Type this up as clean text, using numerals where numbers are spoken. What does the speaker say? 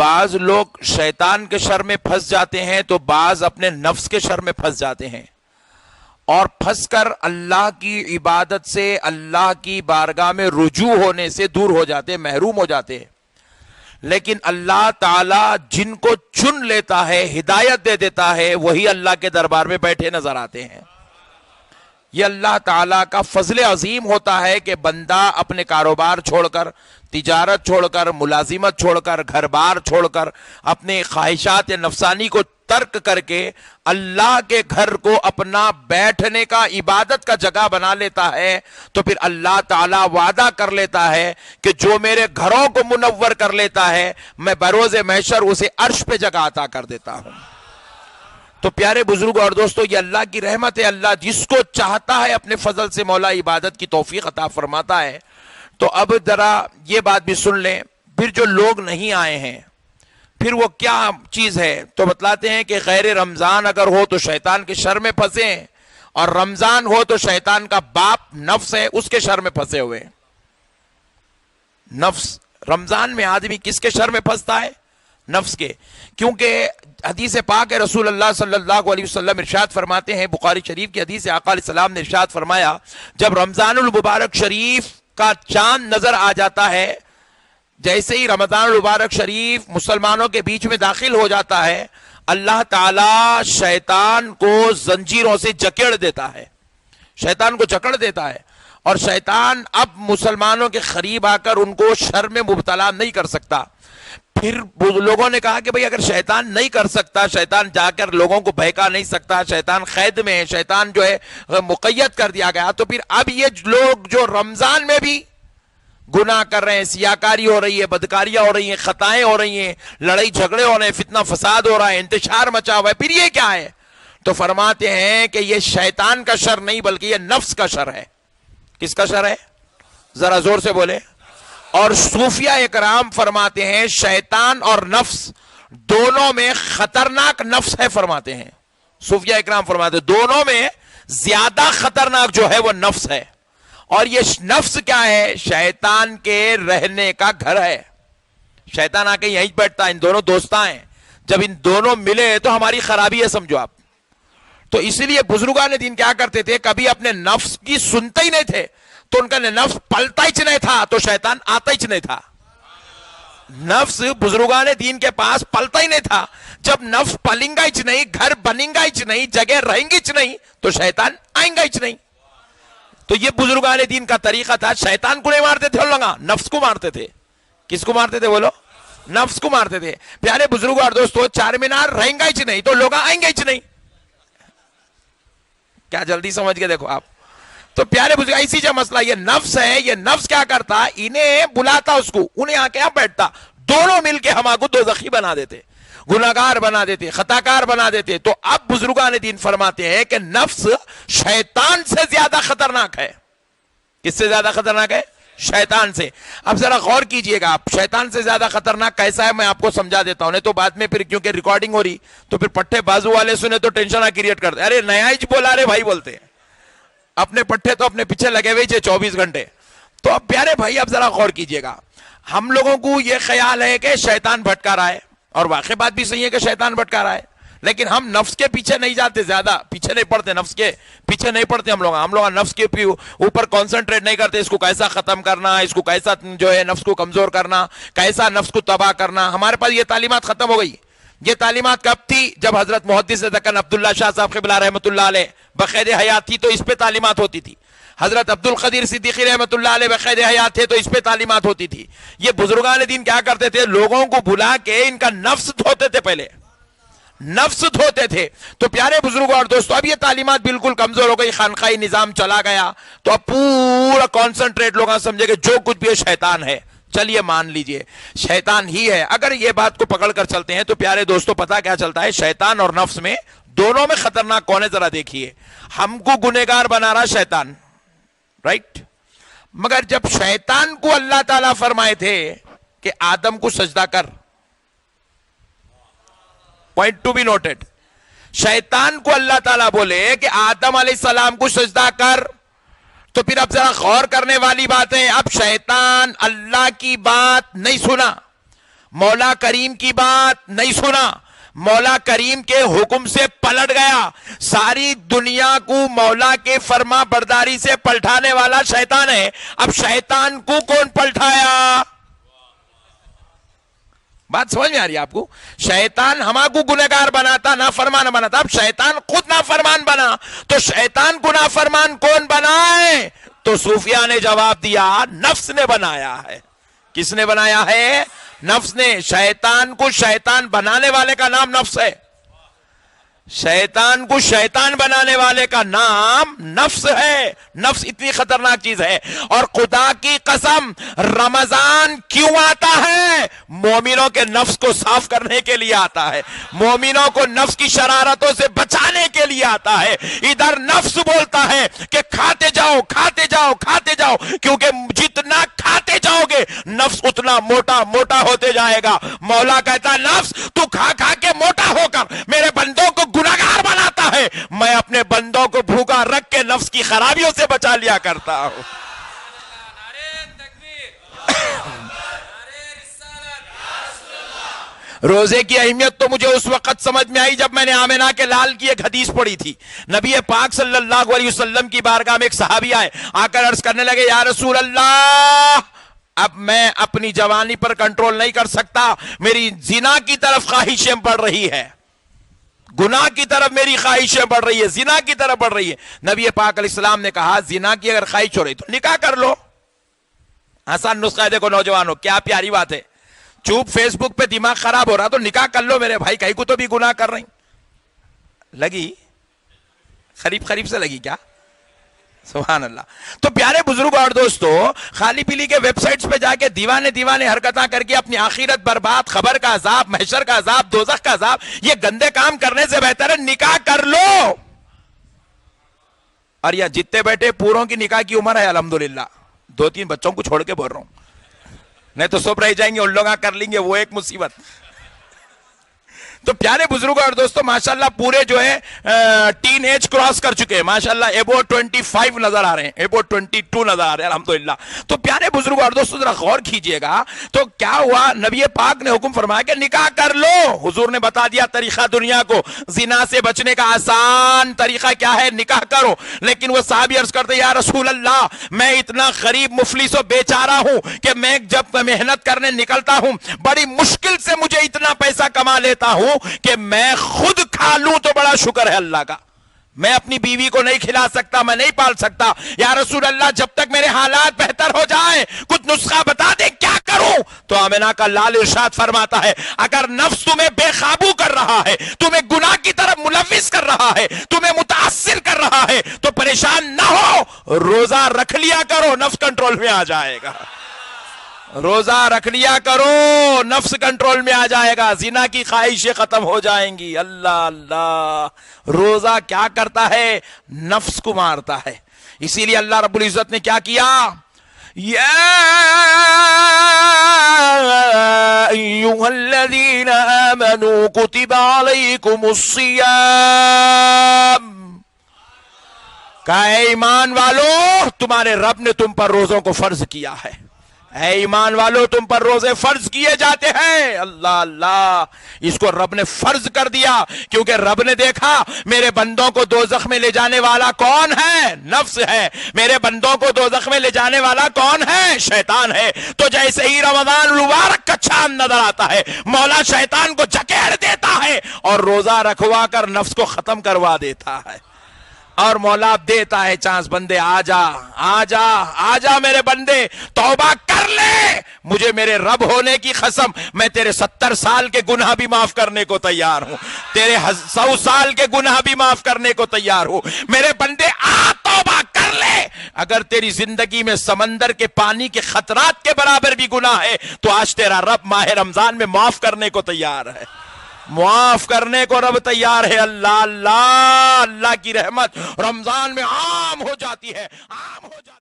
بعض لوگ شیطان کے شر میں پھنس جاتے ہیں تو بعض اپنے نفس کے شر میں پھنس جاتے ہیں، اور پھنس کر اللہ کی عبادت سے، اللہ کی بارگاہ میں رجوع ہونے سے دور ہو جاتے، محروم ہو جاتے ہیں۔ لیکن اللہ تعالی جن کو چن لیتا ہے، ہدایت دے دیتا ہے، وہی اللہ کے دربار میں بیٹھے نظر آتے ہیں۔ یہ اللہ تعالیٰ کا فضل عظیم ہوتا ہے کہ بندہ اپنے کاروبار چھوڑ کر، تجارت چھوڑ کر، ملازمت چھوڑ کر، گھر بار چھوڑ کر، اپنے خواہشات نفسانی کو ترک کر کے اللہ کے گھر کو اپنا بیٹھنے کا، عبادت کا جگہ بنا لیتا ہے، تو پھر اللہ تعالیٰ وعدہ کر لیتا ہے کہ جو میرے گھروں کو منور کر لیتا ہے، میں بروز محشر اسے عرش پہ جگہ عطا کر دیتا ہوں۔ تو پیارے بزرگ اور دوستو، یہ اللہ کی رحمت ہے، اللہ جس کو چاہتا ہے اپنے فضل سے مولا عبادت کی توفیق عطا فرماتا ہے۔ تو اب ذرا یہ بات بھی سن لیں، پھر جو لوگ نہیں آئے ہیں پھر وہ کیا چیز ہے؟ تو بتلاتے ہیں کہ غیر رمضان اگر ہو تو شیطان کے شر میں پھنسے ہیں، اور رمضان ہو تو شیطان کا باپ نفس ہے، اس کے شر میں پھنسے ہوئے ہیں۔ نفس، رمضان میں آدمی کس کے شر میں پھنستا ہے؟ نفس کے، کیونکہ حدیث پاک رسول اللہ صلی اللہ علیہ وسلم ارشاد فرماتے ہیں، بخاری شریف کی حدیث آقا علیہ السلام نے ارشاد فرمایا، جب رمضان المبارک شریف کا چاند نظر آ جاتا ہے، جیسے ہی رمضان المبارک شریف مسلمانوں کے بیچ میں داخل ہو جاتا ہے، اللہ تعالی شیطان کو زنجیروں سے جکڑ دیتا ہے، شیطان کو جکڑ دیتا ہے، اور شیطان اب مسلمانوں کے قریب آ کر ان کو شر میں مبتلا نہیں کر سکتا۔ پھر لوگوں نے کہا کہ بھئی اگر شیطان نہیں کر سکتا، شیطان جا کر لوگوں کو بہکا نہیں سکتا، شیطان قید میں ہے، شیطان جو ہے مقید کر دیا گیا، تو پھر اب یہ لوگ جو رمضان میں بھی گناہ کر رہے ہیں، سیاکاری ہو رہی ہے، بدکاریاں ہو رہی ہیں، خطائیں ہو رہی ہیں، لڑائی جھگڑے ہو رہے ہیں، فتنہ فساد ہو رہا ہے، انتشار مچا ہوا ہے، پھر یہ کیا ہے؟ تو فرماتے ہیں کہ یہ شیطان کا شر نہیں بلکہ یہ نفس کا شر ہے۔ کس کا شر ہے؟ ذرا زور سے بولے۔ اور صوفیہ اکرام فرماتے ہیں شیطان اور نفس دونوں میں خطرناک نفس ہے، فرماتے ہیں صوفیہ اکرام فرماتے ہیں دونوں میں زیادہ خطرناک جو ہے وہ نفس ہے۔ اور یہ نفس کیا ہے؟ شیطان کے رہنے کا گھر ہے، شیطان آ کے یہیں بیٹھتا ہے، ان دونوں دوستاں ہیں، جب ان دونوں ملے تو ہماری خرابی ہے، سمجھو آپ۔ تو اس لیے بزرگان دین کیا کرتے تھے، کبھی اپنے نفس کی سنتے ہی نہیں تھے، تو ان کا نفس پلتا ہی نہیں تھا تو شیطان آتا ہی نہیں تھا۔ نفس بزرگان دین کے پاس پلتا ہی نہیں تھا، جب نفس پلیں گا ہی نہیں، گھر بنیں گا ہی نہیں، جگہ رہیں گی ہی نہیں، تو شیطان آئیں گا ہی نہیں۔ تو یہ بزرگان دین کا طریقہ تھا، شیطان کو نہیں مارتے تھے لوگ، نفس کو مارتے تھے۔ کس کو مارتے تھے بولو؟ نفس کو مارتے تھے۔ پیارے بزرگ اور دوستو، چار مینار رہیں گا ہی نہیں تو لوگ آئیں گے ہی نہیں۔ کیا جلدی سمجھ کے دیکھو آپ۔ تو پیارے بزرگ، اسی جو مسئلہ یہ نفس ہے، یہ نفس کیا کرتا، انہیں بلاتا، اس کو انہیں آ کے آپ بیٹھتا، دونوں مل کے ہم کو دوزخی بنا دیتے، گناہگار بنا دیتے، خطاکار بنا دیتے۔ تو اب بزرگان دین فرماتے ہیں کہ نفس شیطان سے زیادہ خطرناک ہے۔ کس سے زیادہ خطرناک ہے؟ شیطان سے۔ اب ذرا غور کیجئے گا، آپ شیطان سے زیادہ خطرناک کیسا ہے میں آپ کو سمجھا دیتا ہوں، نہیں تو بعد میں پھر کیونکہ ریکارڈنگ ہو رہی تو پھر پٹھے بازو والے سنے تو ٹینشن کریٹ کرتے، ارے نیا ہی بولا رہے بھائی، بولتے ہیں اپنے پٹھے تو اپنے پیچھے لگے ہوئے 24 گھنٹے۔ تو اب پیارے بھائی اب ذرا غور کیجئے گا، ہم لوگوں کو یہ خیال ہے کہ شیطان بھٹکا رہا ہے، اور واقعی بات بھی صحیح ہے کہ شیطان بھٹکا رہا ہے، لیکن ہم نفس کے پیچھے نہیں جاتے، زیادہ پیچھے نہیں پڑتے، نفس کے پیچھے نہیں پڑتے ہم لوگ نفس کے اوپر کانسنٹریٹ نہیں کرتے، اس کو کیسا ختم کرنا، اس کو کیسا جو ہے نفس کو کمزور کرنا، کیسا نفس کو تباہ کرنا۔ ہمارے پاس یہ تعلیمات ختم ہو گئی۔ یہ تعلیمات کب تھی؟ جب حضرت محدث دکن عبداللہ شاہ صاحب قبلہ رحمۃ اللہ علیہ بقید حیات تھی تو اس پہ تعلیمات ہوتی تھی، حضرت عبد القدیر صدیقی رحمۃ اللہ علیہ بقید حیات تھے تو اس پہ تعلیمات ہوتی تھی۔ یہ بزرگان دین کیا کرتے تھے، لوگوں کو بلا کے ان کا نفس دھوتے تھے، پہلے نفس دھوتے تھے۔ تو پیارے بزرگوں اور دوستو، اب یہ تعلیمات بالکل کمزور ہو گئی، خانقاہی نظام چلا گیا، تو اب پورا کانسنٹریٹ لوگ سمجھے کہ جو کچھ بھی ہے شیطان ہے۔ چلیے مان لیجئے شیطان ہی ہے، اگر یہ بات کو پکڑ کر چلتے ہیں تو پیارے دوستو پتہ کیا چلتا ہے، شیطان اور نفس میں دونوں میں خطرناک کون ہے ذرا دیکھیے۔ ہم کو گنہگار بنا رہا شیطان، رائٹ؟ مگر جب شیطان کو اللہ تعالیٰ فرمائے تھے کہ آدم کو سجدہ کر، پوائنٹ ٹو بی نوٹڈ، شیطان کو اللہ تعالیٰ بولے کہ آدم علیہ السلام کو سجدہ کر، تو پھر اب ذرا غور کرنے والی بات ہے، اب شیطان اللہ کی بات نہیں سنا، مولا کریم کی بات نہیں سنا، مولا کریم کے حکم سے پلٹ گیا، ساری دنیا کو مولا کے فرما برداری سے پلٹانے والا شیطان ہے۔ اب شیطان کو کون پلٹایا؟ بات سمجھ میں آ رہی ہے آپ کو؟ شیطان ہما کو گنہگار بناتا، نافرمان بناتا، اب شیطان خود نافرمان بنا، تو شیطان کو نافرمان کون بنائے؟ تو صوفیاء نے جواب دیا نفس نے بنایا ہے۔ کس نے بنایا ہے؟ نفس نے۔ شیطان کو شیطان بنانے والے کا نام نفس ہے، شیطان کو شیطان بنانے والے کا نام نفس ہے۔ نفس اتنی خطرناک چیز ہے، اور خدا کی قسم رمضان کیوں آتا ہے؟ مومنوں کے نفس کو صاف کرنے کے لیے آتا ہے، مومنوں کو نفس کی شرارتوں سے بچانے کے لیے آتا ہے۔ ادھر نفس بولتا ہے کہ کھاتے جاؤ کھاتے جاؤ کھاتے جاؤ، کیونکہ جتنا کھاتے جاؤ گے نفس اتنا موٹا موٹا ہوتے جائے گا۔ مولا کہتا ہے نفس تو کھا کھا کے موٹا ہو کر میرے بندوں کو گناہگار بناتا ہے، میں اپنے بندوں کو بھوکا رکھ کے نفس کی خرابیوں سے بچا لیا کرتا ہوں۔ روزے کی اہمیت تو مجھے اس وقت سمجھ میں آئی جب میں نے آمنہ کے لال کی ایک حدیث پڑھی تھی۔ نبی پاک صلی اللہ علیہ وسلم کی بارگاہ میں ایک صحابی آئے، آ کر عرض کرنے لگے یا رسول اللہ، اب میں اپنی جوانی پر کنٹرول نہیں کر سکتا، میری زنا کی طرف خواہشیں بڑھ رہی ہے، گناہ کی طرف میری خواہشیں بڑھ رہی ہے، زنا کی طرف بڑھ رہی ہے۔ نبی پاک علیہ السلام نے کہا زنا کی اگر خواہش ہو رہی تو نکاح کر لو۔ آسان نسخہ ہے، دیکھو نوجوانوں کیا پیاری بات ہے، چوپ فیس بک پہ دماغ خراب ہو رہا تو نکاح کر لو میرے بھائی، کہیں کو تو بھی گناہ کر رہی لگی، خریب سے لگی کیا؟ سبحان اللہ۔ تو پیارے بزرگ اور دوستو، خالی پیلی کے ویب سائٹس پہ جا کے دیوانے حرکتاں کر کے اپنی آخرت برباد، خبر کا عذاب، محشر کا عذاب، دوزخ کا عذاب، یہ گندے کام کرنے سے بہتر ہے نکاح کر لو۔ اور یہ جتنے بیٹھے پوروں کی نکاح کی عمر ہے الحمدللہ، 2-3 بچوں کو چھوڑ کے بول رہا ہوں، نہیں تو سب رہ جائیں گے، ان لوگ کر لیں گے، وہ ایک مصیبت۔ تو پیارے بزرگ اور دوستو، ماشاءاللہ پورے جو ہے ٹین ایج کراس کر چکے ہیں، ماشاءاللہ ابو 25 نظر آ رہے ہیں، ابو 22 نظر آ رہے ہیں الحمدللہ۔ تو پیارے بزرگ اور دوستو ذرا غور کیجئے گا، تو کیا ہوا؟ نبی پاک نے حکم فرمایا کہ نکاح کر لو۔ حضور نے بتا دیا طریقہ دنیا کو، زنا سے بچنے کا آسان طریقہ کیا ہے؟ نکاح کرو۔ لیکن وہ صحابی عرض کرتے یا رسول اللہ، میں اتنا غریب مفلس و بیچارہ ہوں کہ میں جب محنت کرنے نکلتا ہوں بڑی مشکل سے مجھے اتنا پیسہ کما لیتا ہوں کہ میں خود کھا لوں تو بڑا شکر ہے اللہ کا، میں اپنی بیوی کو نہیں کھلا سکتا، میں نہیں پال سکتا، یا رسول اللہ جب تک میرے حالات بہتر ہو جائیں کچھ نسخہ بتا دیں کیا کروں؟ تو آمنہ کا لال ارشاد فرماتا ہے اگر نفس تمہیں بے قابو کر رہا ہے، تمہیں گناہ کی طرف ملوث کر رہا ہے، تمہیں متاثر کر رہا ہے، تو پریشان نہ ہو، روزہ رکھ لیا کرو، نفس کنٹرول میں آ جائے گا۔ روزہ رکھ لیا کرو، نفس کنٹرول میں آ جائے گا، زنا کی خواہشیں ختم ہو جائیں گی۔ اللہ اللہ، روزہ کیا کرتا ہے؟ نفس کو مارتا ہے۔ اسی لیے اللہ رب العزت نے کیا کیا؟ یا ایھا الذین آمنوا کتب علیکم الصیام، کہا اے ایمان والو تمہارے رب نے تم پر روزوں کو فرض کیا ہے، اے ایمان والو تم پر روزے فرض کیے جاتے ہیں۔ اللہ اللہ، اس کو رب نے فرض کر دیا کیونکہ رب نے دیکھا میرے بندوں کو دوزخ میں لے جانے والا کون ہے؟ نفس ہے۔ میرے بندوں کو دوزخ میں لے جانے والا کون ہے؟ شیطان ہے۔ تو جیسے ہی رمضان المبارک کا چاند نظر آتا ہے مولا شیطان کو جکیڑ دیتا ہے اور روزہ رکھوا کر نفس کو ختم کروا دیتا ہے، اور مولا دیتا ہے چانس، بندے آجا آجا آجا میرے بندے، توبہ کر لے، مجھے میرے رب ہونے کی قسم میں تیرے 70 سال کے گناہ بھی معاف کرنے کو تیار ہوں، تیرے 100 سال کے گناہ بھی معاف کرنے کو تیار ہوں، میرے بندے آ توبہ کر لے۔ اگر تیری زندگی میں سمندر کے پانی کے خطرات کے برابر بھی گناہ ہے تو آج تیرا رب ماہ رمضان میں معاف کرنے کو تیار ہے، معاف کرنے کو رب تیار ہے۔ اللہ اللہ، اللہ کی رحمت رمضان میں عام ہو جاتی ہے، عام ہو جاتی ہے۔